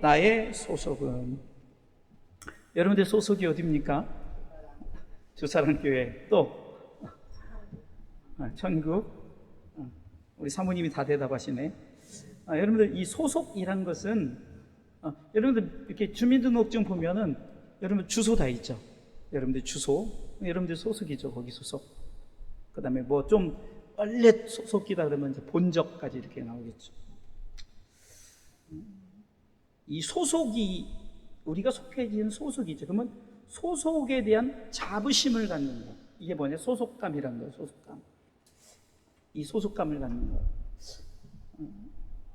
나의 소속은. 여러분들 소속이 어디입니까? 주사랑교회. 또 천국. 우리 사모님이 다 대답하시네. 여러분들 이 소속이란 것은 여러분들 이렇게 주민등록증 보면은 여러분 주소 다 있죠. 여러분들 주소, 여러분들 소속이죠. 거기 소속. 그 다음에 뭐 좀 원래 소속이다 그러면 이제 본적까지 이렇게 나오겠죠. 이 소속이 우리가 속해진 소속이죠. 그러면 소속에 대한 자부심을 갖는 거. 이게 뭐냐? 소속감이라는 거예요. 소속감. 이 소속감을 갖는 거.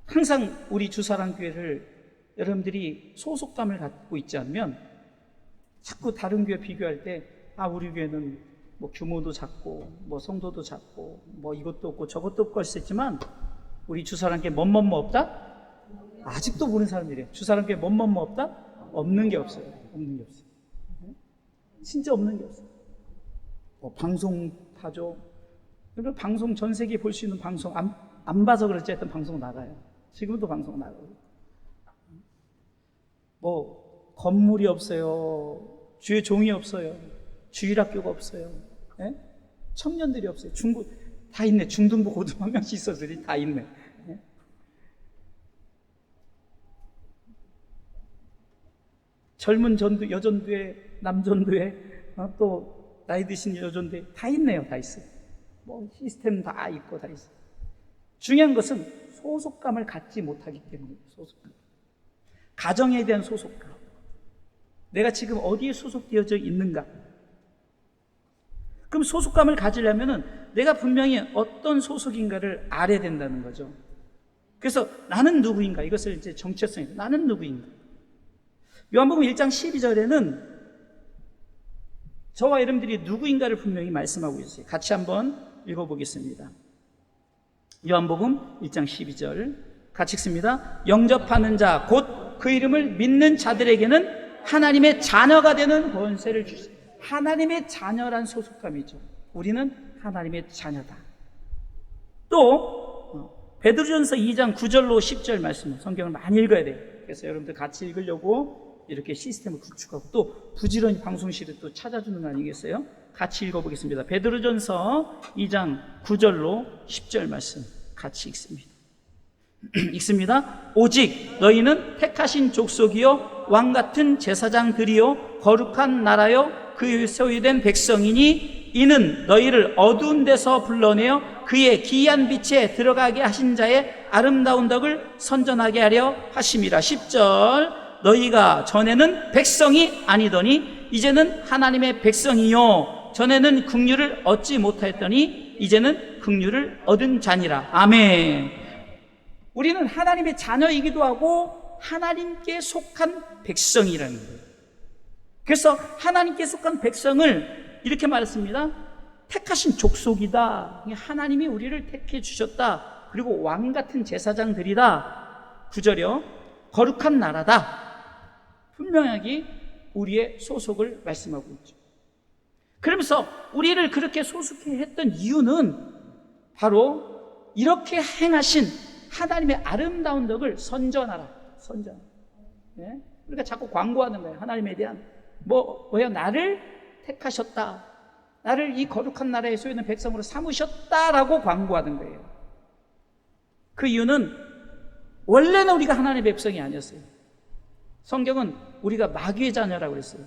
항상 우리 주사랑교회를 여러분들이 소속감을 갖고 있지 않으면 자꾸 다른 교회 비교할 때 우리 교회는 뭐 규모도 작고 뭐 성도도 작고 뭐 이것도 없고 저것도 없고 할 수 있지만 우리 주사랑교회 뭐뭐뭐 없다? 아직도 모르는 사람들이에요. 주사랑교회 뭐뭐뭐 없다? 없는 게 없어요. 없는 게 없어요. 진짜 없는 게 없어요. 방송 타죠. 그러니까 방송 전 세계에 볼 수 있는 방송 안 봐서 그렇지 하여튼 방송 나가요. 지금도 방송 나가고. 뭐 건물이 없어요. 주의 종이 없어요. 주일학교가 없어요. 예? 청년들이 없어요. 중국 다 있네. 중등부 고등 한 명씩 있어서들이 다 있네. 예? 젊은 전도, 여전도회, 남전도회, 또 나이 드신 여전도회 다 있네요. 다 있어요. 뭐 시스템 다 있고 다 있어요. 중요한 것은 소속감을 갖지 못하기 때문에 소속감. 가정에 대한 소속감. 내가 지금 어디에 소속되어져 있는가? 그럼 소속감을 가지려면은 내가 분명히 어떤 소속인가를 알아야 된다는 거죠. 그래서 나는 누구인가? 이것을 이제 정체성에서 나는 누구인가? 요한복음 1장 12절에는 저와 여러분들이 누구인가를 분명히 말씀하고 있어요. 같이 한번 읽어보겠습니다. 요한복음 1장 12절 같이 읽습니다. 영접하는 자 곧 그 이름을 믿는 자들에게는 하나님의 자녀가 되는 권세를 주시오. 하나님의 자녀란 소속감이죠. 우리는 하나님의 자녀다. 또 베드로전서 2장 9절로 10절 말씀, 성경을 많이 읽어야 돼요. 그래서 여러분들 같이 읽으려고 이렇게 시스템을 구축하고 또 부지런히 방송실에 또 찾아주는 거 아니겠어요? 같이 읽어보겠습니다. 베드로전서 2장 9절로 10절 말씀 같이 읽습니다. 읽습니다. 오직 너희는 택하신 족속이요 왕같은 제사장들이요 거룩한 나라요 그 소유된 백성이니 이는 너희를 어두운 데서 불러내어 그의 기이한 빛에 들어가게 하신 자의 아름다운 덕을 선전하게 하려 하심이라. 10절 너희가 전에는 백성이 아니더니 이제는 하나님의 백성이요 전에는 긍휼을 얻지 못하였더니 이제는 긍휼을 얻은 자니라. 아멘. 우리는 하나님의 자녀이기도 하고 하나님께 속한 백성이라는 거예요. 그래서 하나님께 속한 백성을 이렇게 말했습니다. 택하신 족속이다. 하나님이 우리를 택해 주셨다. 그리고 왕같은 제사장들이다. 9절이요. 거룩한 나라다. 분명하게 우리의 소속을 말씀하고 있죠. 그러면서 우리를 그렇게 소속해 했던 이유는 바로 이렇게 행하신 하나님의 아름다운 덕을 선전하라. 선전. 예? 우리가 자꾸 광고하는 거예요. 하나님에 대한 뭐야? 나를 택하셨다. 나를 이 거룩한 나라에 소유는 백성으로 삼으셨다라고 광고하는 거예요. 그 이유는 원래는 우리가 하나님의 백성이 아니었어요. 성경은 우리가 마귀의 자녀라고 그랬어요.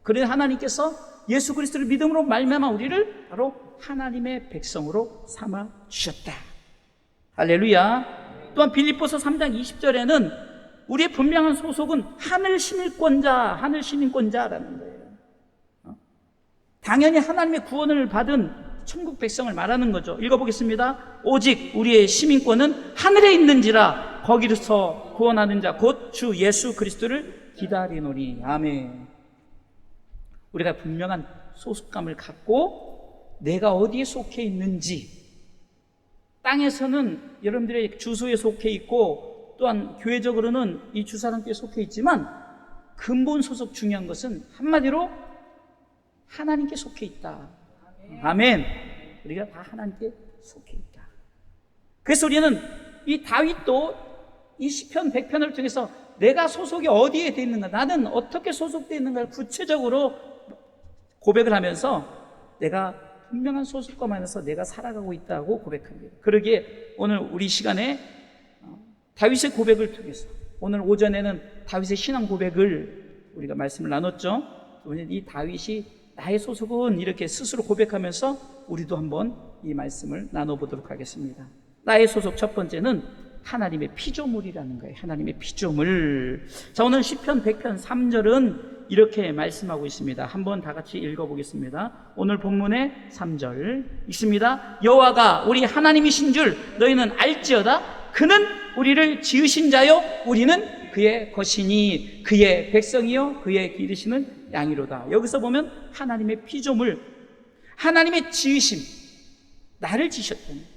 그래서 하나님께서 예수 그리스도를 믿음으로 말미암아 우리를 바로 하나님의 백성으로 삼아 주셨다. 할렐루야. 또한 빌립보서 3장 20절에는 우리의 분명한 소속은 하늘 시민권자라는 거예요. 당연히 하나님의 구원을 받은 천국 백성을 말하는 거죠. 읽어보겠습니다. 오직 우리의 시민권은 하늘에 있는지라 거기서 구원하는 자 곧 주 예수 그리스도를 기다리노니. 아멘. 우리가 분명한 소속감을 갖고 내가 어디에 속해 있는지, 땅에서는 여러분들의 주소에 속해 있고 또한 교회적으로는 이 주사랑교회에 속해 있지만 근본 소속 중요한 것은 한마디로 하나님께 속해 있다. 아멘. 우리가 다 하나님께 속해 있다. 그래서 우리는 이 다윗도 이 시편 100편을 통해서 내가 소속이 어디에 돼 있는가, 나는 어떻게 소속되어 있는가를 구체적으로 고백을 하면서 내가 분명한 소속감 안에서 내가 살아가고 있다고 고백합니다. 그러기에 오늘 우리 시간에 다윗의 고백을 통해서, 오늘 오전에는 다윗의 신앙 고백을 우리가 말씀을 나눴죠. 오늘 이 다윗이 나의 소속은 이렇게 스스로 고백하면서 우리도 한번 이 말씀을 나눠보도록 하겠습니다. 나의 소속 첫 번째는 하나님의 피조물이라는 거예요. 하나님의 피조물. 자, 오늘 시편 100편 3절은 이렇게 말씀하고 있습니다. 한번 다 같이 읽어보겠습니다. 오늘 본문의 3절 읽습니다. 여호와가 우리 하나님이신 줄 너희는 알지어다. 그는 우리를 지으신 자요 우리는 그의 것이니 그의 백성이요 그의 기르시는 양이로다. 여기서 보면 하나님의 피조물, 하나님의 지으심, 나를 지으셨다니.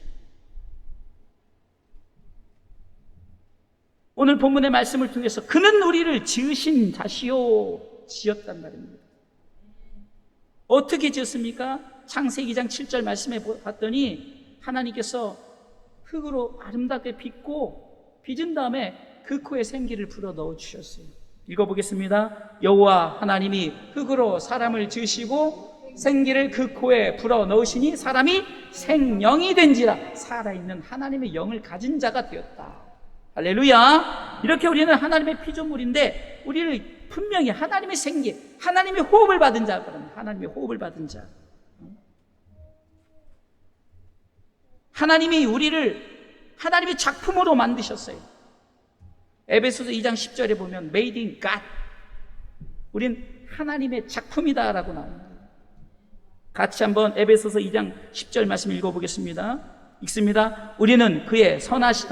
오늘 본문의 말씀을 통해서 그는 우리를 지으신 자시오, 지었단 말입니다. 어떻게 지었습니까? 창세기 2장 7절 말씀에 봤더니 하나님께서 흙으로 아름답게 빚은 다음에 그 코에 생기를 불어 넣어 주셨어요. 읽어보겠습니다. 여호와 하나님이 흙으로 사람을 지으시고 생기를 그 코에 불어 넣으시니 사람이 생영이 된지라. 살아있는 하나님의 영을 가진 자가 되었다. 할렐루야. 이렇게 우리는 하나님의 피조물인데 우리를 분명히 하나님의 생기, 하나님의 호흡을 받은 자, 하나님의 호흡을 받은 자, 하나님이 우리를 하나님의 작품으로 만드셨어요. 에베소서 2장 10절에 보면 Made in God, 우린 하나님의 작품이다 라고 나옵니다. 같이 한번 에베소서 2장 10절 말씀 읽어보겠습니다. 읽습니다. 우리는 그의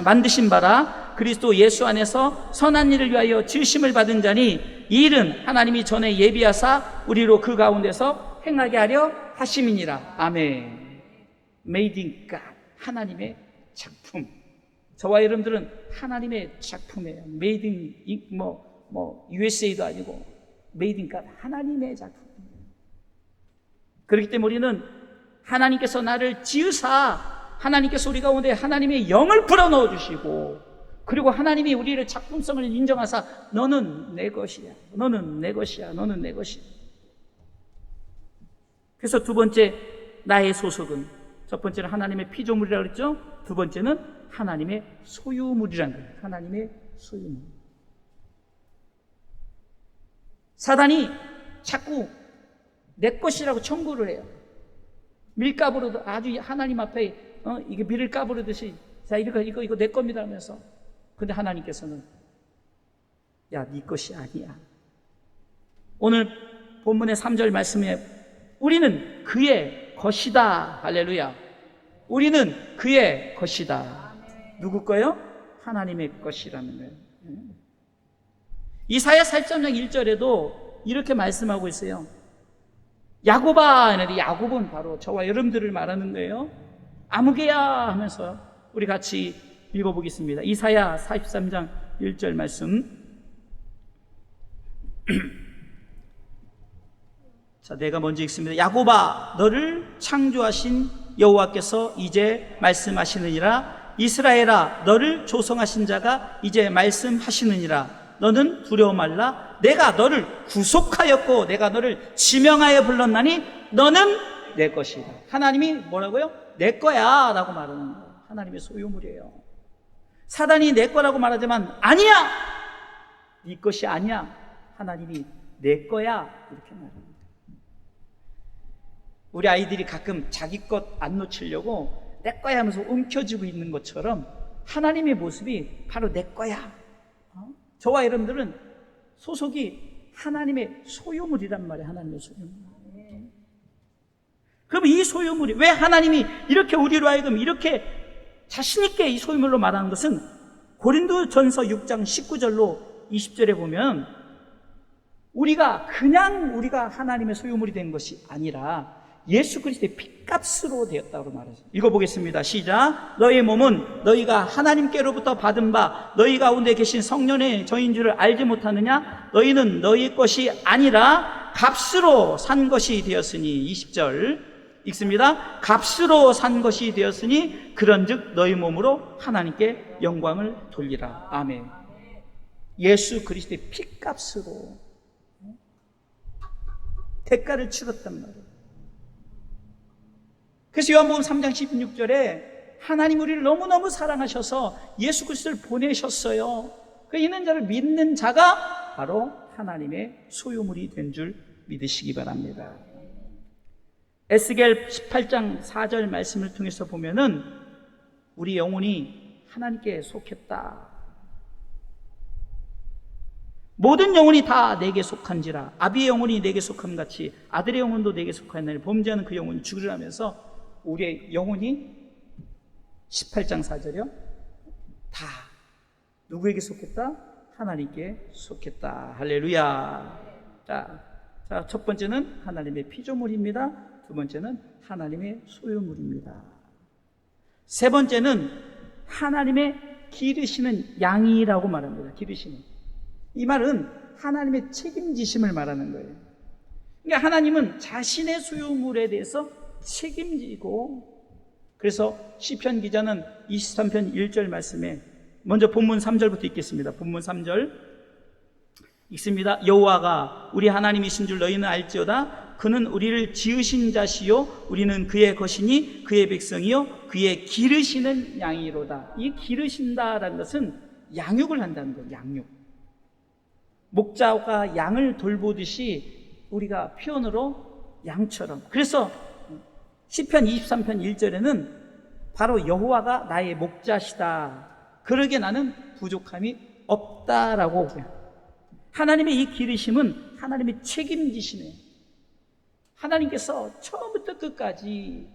만드신 바라 그리스도 예수 안에서 선한 일을 위하여 지으심을 받은 자니 이 일은 하나님이 전에 예비하사 우리로 그 가운데서 행하게 하려 하심이니라. 아멘. Made in God, 하나님의 작품. 저와 여러분들은 하나님의 작품이에요. Made in USA도 아니고 Made in God, 하나님의 작품. 그렇기 때문에 우리는 하나님께서 나를 지으사 하나님께서 우리 가운데 하나님의 영을 불어넣어 주시고, 그리고 하나님이 우리를 작품성을 인정하사 너는 내 것이야, 너는 내 것이야, 너는 내 것이야. 그래서 두 번째, 나의 소속은, 첫 번째는 하나님의 피조물이라고 그랬죠. 두 번째는 하나님의 소유물이라는 거예요. 하나님의 소유물. 사단이 자꾸 내 것이라고 청구를 해요. 밀가부로도 아주 하나님 앞에 이게 밀을 까부르듯이, 자, 이거 내 겁니다 하면서. 근데 하나님께서는 야, 네 것이 아니야. 오늘 본문의 3절 말씀에 우리는 그의 것이다. 할렐루야. 우리는 그의 것이다. 누구 거요? 하나님의 것이라는 거예요. 이사야 8장 1절에도 이렇게 말씀하고 있어요. 야곱아. 야곱은 바로 저와 여러분들을 말하는 거예요. 아무개야 하면서 우리 같이 읽어보겠습니다. 이사야 43장 1절 말씀. 자, 내가 먼저 읽습니다. 야곱아, 너를 창조하신 여호와께서 이제 말씀하시느니라. 이스라엘아, 너를 조성하신 자가 이제 말씀하시느니라. 너는 두려워 말라. 내가 너를 구속하였고 내가 너를 지명하여 불렀나니 너는 내 것이다. 하나님이 뭐라고요? 내 거야 라고 말하는 거예요. 하나님의 소유물이에요. 사단이 내 거라고 말하지만 아니야, 네 것이 아니야, 하나님이 내 거야 이렇게 말합니다. 우리 아이들이 가끔 자기 것 안 놓치려고 내 거야 하면서 움켜쥐고 있는 것처럼 하나님의 모습이 바로 내 거야. 저와 여러분들은 소속이 하나님의 소유물이란 말이에요. 하나님의 소유물. 그럼 이 소유물이 왜 하나님이 이렇게 우리로 하여금 이렇게 자신있게 이 소유물로 말하는 것은 고린도전서 6장 19절로 20절에 보면 우리가 하나님의 소유물이 된 것이 아니라 예수 그리스도의 핏값으로 되었다고 말하죠. 읽어보겠습니다. 시작. 너희 몸은 너희가 하나님께로부터 받은 바 너희 가운데 계신 성령의 저인 줄을 알지 못하느냐? 너희는 너희 것이 아니라 값으로 산 것이 되었으니. 20절 읽습니다. 값으로 산 것이 되었으니 그런즉 너희 몸으로 하나님께 영광을 돌리라. 아멘. 예수 그리스도의 피값으로 대가를 치렀단 말이에요. 그래서 요한복음 3장 16절에 하나님 우리를 너무너무 사랑하셔서 예수 그리스도를 보내셨어요. 그 있는 자를 믿는 자가 바로 하나님의 소유물이 된 줄 믿으시기 바랍니다. 에스겔 18장 4절 말씀을 통해서 보면은 우리 영혼이 하나님께 속했다. 모든 영혼이 다 내게 속한지라. 아비의 영혼이 내게 속함 같이 아들의 영혼도 내게 속하였나니 범죄하는 그 영혼이 죽으라면서 우리의 영혼이 18장 4절이요. 다 누구에게 속했다? 하나님께 속했다. 할렐루야. 자, 첫 번째는 하나님의 피조물입니다. 두 번째는 하나님의 소유물입니다. 세 번째는 하나님의 기르시는 양이라고 말합니다. 기르시는. 이 말은 하나님의 책임지심을 말하는 거예요. 그러니까 하나님은 자신의 소유물에 대해서 책임지고, 그래서 시편 기자는 23편 1절 말씀에 먼저 본문 3절부터 읽겠습니다. 본문 3절 읽습니다. 여호와가 우리 하나님이신 줄 너희는 알지어다. 그는 우리를 지으신 자시요 우리는 그의 것이니 그의 백성이요 그의 기르시는 양이로다. 이 기르신다라는 것은 양육을 한다는 거예요. 양육. 목자가 양을 돌보듯이 우리가 표현으로 양처럼. 그래서 시편 23편 1절에는 바로 여호와가 나의 목자시다. 그러게 나는 부족함이 없다라고. 하나님의 이 기르심은 하나님의 책임지시네요. 하나님께서 처음부터 끝까지.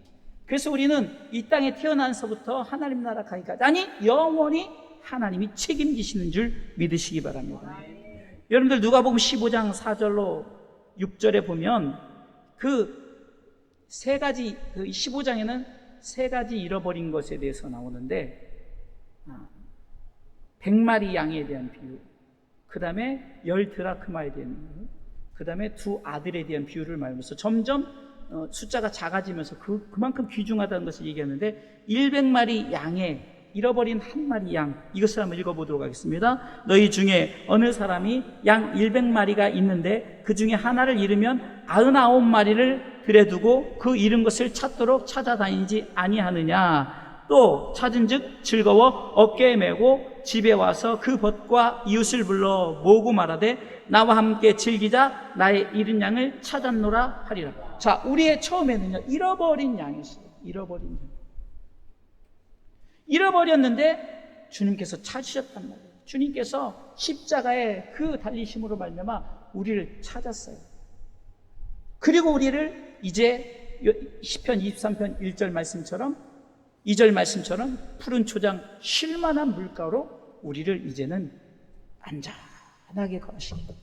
그래서 우리는 이 땅에 태어나서부터 하나님 나라 가기까지, 아니 영원히 하나님이 책임지시는 줄 믿으시기 바랍니다. 여러분들 누가복음 15장 4절로 6절에 보면 그 세 가지, 그 15장에는 세 가지 잃어버린 것에 대해서 나오는데 100마리 양에 대한 비유, 그 다음에 10드라크마에 대한 비유, 그 다음에 두 아들에 대한 비유를 말하면서 점점 숫자가 작아지면서 그만큼 귀중하다는 것을 얘기하는데 100마리 양에 잃어버린 한 마리 양, 이것을 한번 읽어보도록 하겠습니다. 너희 중에 어느 사람이 양 100마리가 있는데 그 중에 하나를 잃으면 99마리를 들여두고 그 잃은 것을 찾도록 찾아다니지 아니하느냐. 또 찾은즉 즐거워 어깨에 메고 집에 와서 그 벗과 이웃을 불러 모으고 말하되 나와 함께 즐기자. 나의 잃은 양을 찾았노라 하리라. 자, 우리의 처음에는요 잃어버린 양이었어요. 잃어버린 양. 잃어버렸는데 주님께서 찾으셨단 말이에요. 주님께서 십자가의 그 달리심으로 말미암아 우리를 찾았어요. 그리고 우리를 이제 시편 23편 1절 말씀처럼 2절 말씀처럼 푸른 초장 쉴만한 물가로 우리를 이제는 안전하게 거하십니다.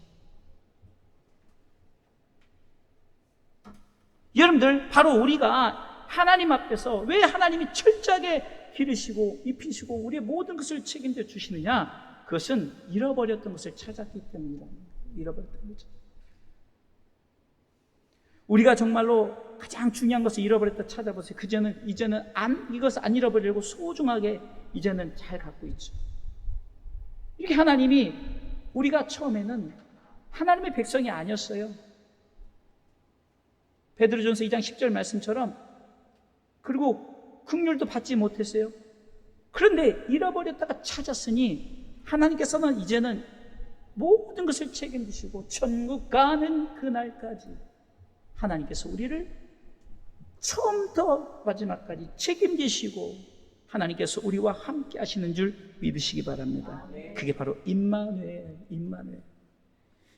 여러분들, 바로 우리가 하나님 앞에서 왜 하나님이 철저하게 기르시고 입히시고 우리의 모든 것을 책임져 주시느냐? 그것은 잃어버렸던 것을 찾았기 때문이다. 잃어버렸던 거죠. 우리가 정말로 가장 중요한 것을 잃어버렸다 찾아보세요. 이제는 이것을 안 잃어버리려고 소중하게 이제는 잘 갖고 있죠. 이렇게 하나님이, 우리가 처음에는 하나님의 백성이 아니었어요. 베드로전서 2장 10절 말씀처럼. 그리고 긍휼도 받지 못했어요. 그런데 잃어버렸다가 찾았으니 하나님께서는 이제는 모든 것을 책임지시고 천국 가는 그날까지 하나님께서 우리를 처음부터 마지막까지 책임지시고 하나님께서 우리와 함께 하시는 줄 믿으시기 바랍니다. 그게 바로 임마누엘.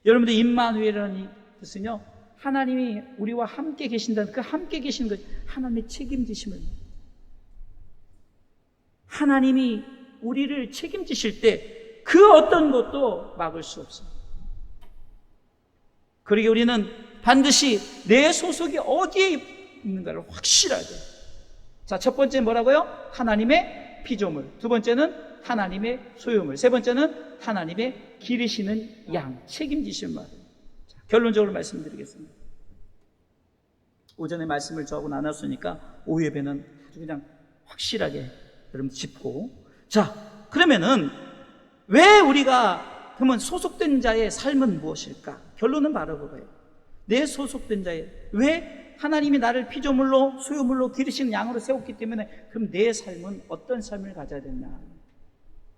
여러분들, 임마누엘이라는 뜻은요, 하나님이 우리와 함께 계신다는 그 함께 계시는 것, 하나님의 책임지심을, 하나님이 우리를 책임지실 때 그 어떤 것도 막을 수 없어요. 그러기에 우리는 반드시 내 소속이 어디에 있는가를 확실하게. 자, 첫 번째 뭐라고요? 하나님의 피조물. 두 번째는 하나님의 소유물. 세 번째는 하나님의 기르시는 양, 책임지신 말. 자, 결론적으로 말씀드리겠습니다. 오전에 말씀을 저하고 나눴으니까 오후 예배는 아주 그냥 확실하게 여러분 짚고. 자, 그러면은 왜 우리가 그러면 소속된 자의 삶은 무엇일까? 결론은 바로 그거예요. 내 소속된 자의, 왜 하나님이 나를 피조물로 소유물로 기르신 양으로 세웠기 때문에 그럼 내 삶은 어떤 삶을 가져야 되냐?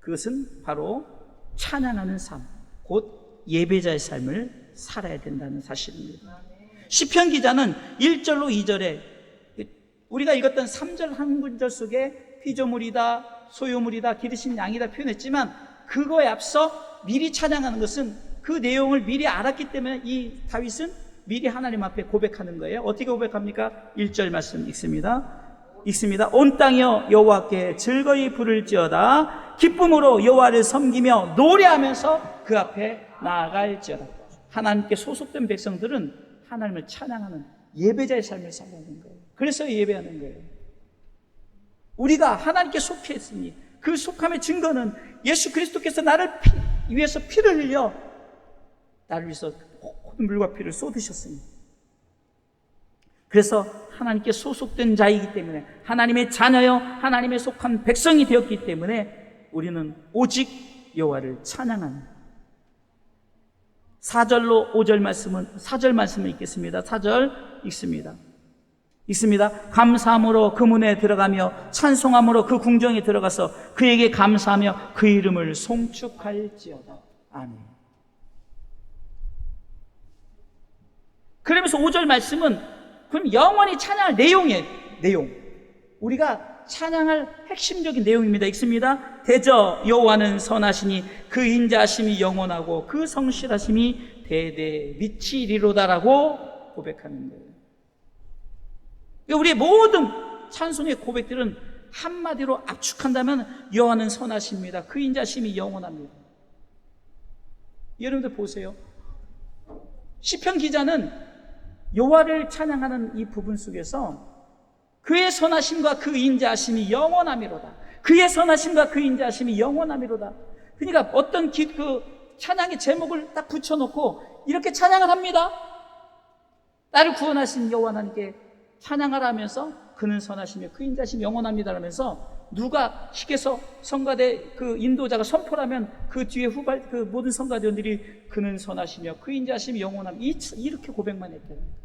그것은 바로 찬양하는 삶, 곧 예배자의 삶을 살아야 된다는 사실입니다. 시편 기자는 1절로 2절에 우리가 읽었던 3절 한 구절 속에 피조물이다, 소유물이다, 기르신 양이다 표현했지만 그거에 앞서 미리 찬양하는 것은 그 내용을 미리 알았기 때문에 이 다윗은 미리 하나님 앞에 고백하는 거예요. 어떻게 고백합니까? 1절 말씀 읽습니다. 온 땅이여 여호와께 즐거이 부를지어다. 기쁨으로 여호와를 섬기며 노래하면서 그 앞에 나아갈지어다. 하나님께 소속된 백성들은 하나님을 찬양하는 예배자의 삶을 살아가는 거예요. 그래서 예배하는 거예요. 우리가 하나님께 속해 있으니 그 속함의 증거는 예수 그리스도께서 나를 위해서 피를 흘려 나를 위해서 물과 피를 쏟으셨으니, 그래서 하나님께 소속된 자이기 때문에 하나님의 자녀여 하나님의 속한 백성이 되었기 때문에 우리는 오직 여호와를 찬양하는 4절로 5절 말씀은 4절 말씀을 읽겠습니다. 4절 읽습니다. 감사함으로 그 문에 들어가며 찬송함으로 그 궁정에 들어가서 그에게 감사하며 그 이름을 송축할지어다. 아멘. 그러면서 5절 말씀은 그럼 영원히 찬양할 내용이에요. 내용. 우리가 찬양할 핵심적인 내용입니다. 읽습니다. 대저 여호와는 선하시니 그 인자하심이 영원하고 그 성실하심이 대대 미치리로다라고 고백하는 거예요. 우리의 모든 찬송의 고백들은 한마디로 압축한다면 여호와는 선하십니다. 그 인자하심이 영원합니다. 여러분들 보세요. 시편 기자는 여호와를 찬양하는 이 부분 속에서 그의 선하심과 그 인자하심이 영원함이로다. 그의 선하심과 그 인자하심이 영원함이로다. 그러니까 어떤 그 찬양의 제목을 딱 붙여놓고 이렇게 찬양을 합니다. 나를 구원하신 여호와 하나님께 찬양하라 하면서 그는 선하시며 그 인자하심이 영원합니다 하면서 누가 시켜서 성가대 그 인도자가 선포를 하면 그 뒤에 그 모든 성가대원들이 그는 선하시며 그 인자하심이 영원함 이렇게 고백만 했다는 거예요.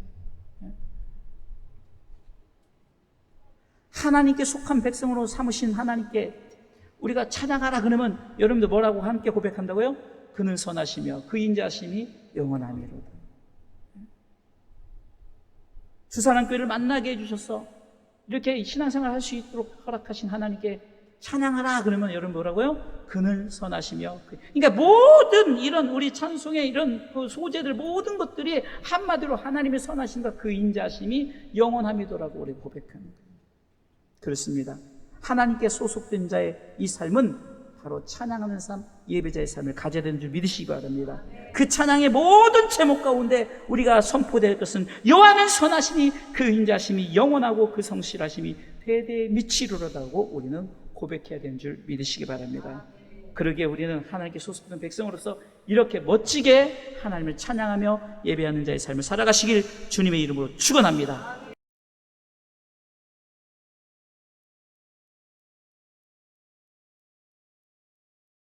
하나님께 속한 백성으로 삼으신 하나님께 우리가 찬양하라 그러면 여러분들 뭐라고 함께 고백한다고요? 그는 선하시며 그 인자하심이 영원함이로다. 주사랑교회를 만나게 해주셔서 이렇게 신앙생활 할 수 있도록 허락하신 하나님께 찬양하라 그러면 여러분 뭐라고요? 그는 선하시며. 그러니까 모든 이런 우리 찬송의 이런 그 소재들 모든 것들이 한마디로 하나님의 선하심과 그 인자하심이 영원함이더라고 우리 고백하는 거예요. 그렇습니다. 하나님께 소속된 자의 이 삶은 바로 찬양하는 삶, 예배자의 삶을 가져야 되는 줄 믿으시기 바랍니다. 그 찬양의 모든 제목 가운데 우리가 선포될 것은 여호와는 선하시니 그 인자하심이 영원하고 그 성실하심이 대대에 미치리로다고 우리는 고백해야 되는 줄 믿으시기 바랍니다. 그러기에 우리는 하나님께 소속된 백성으로서 이렇게 멋지게 하나님을 찬양하며 예배하는 자의 삶을 살아가시길 주님의 이름으로 축원합니다.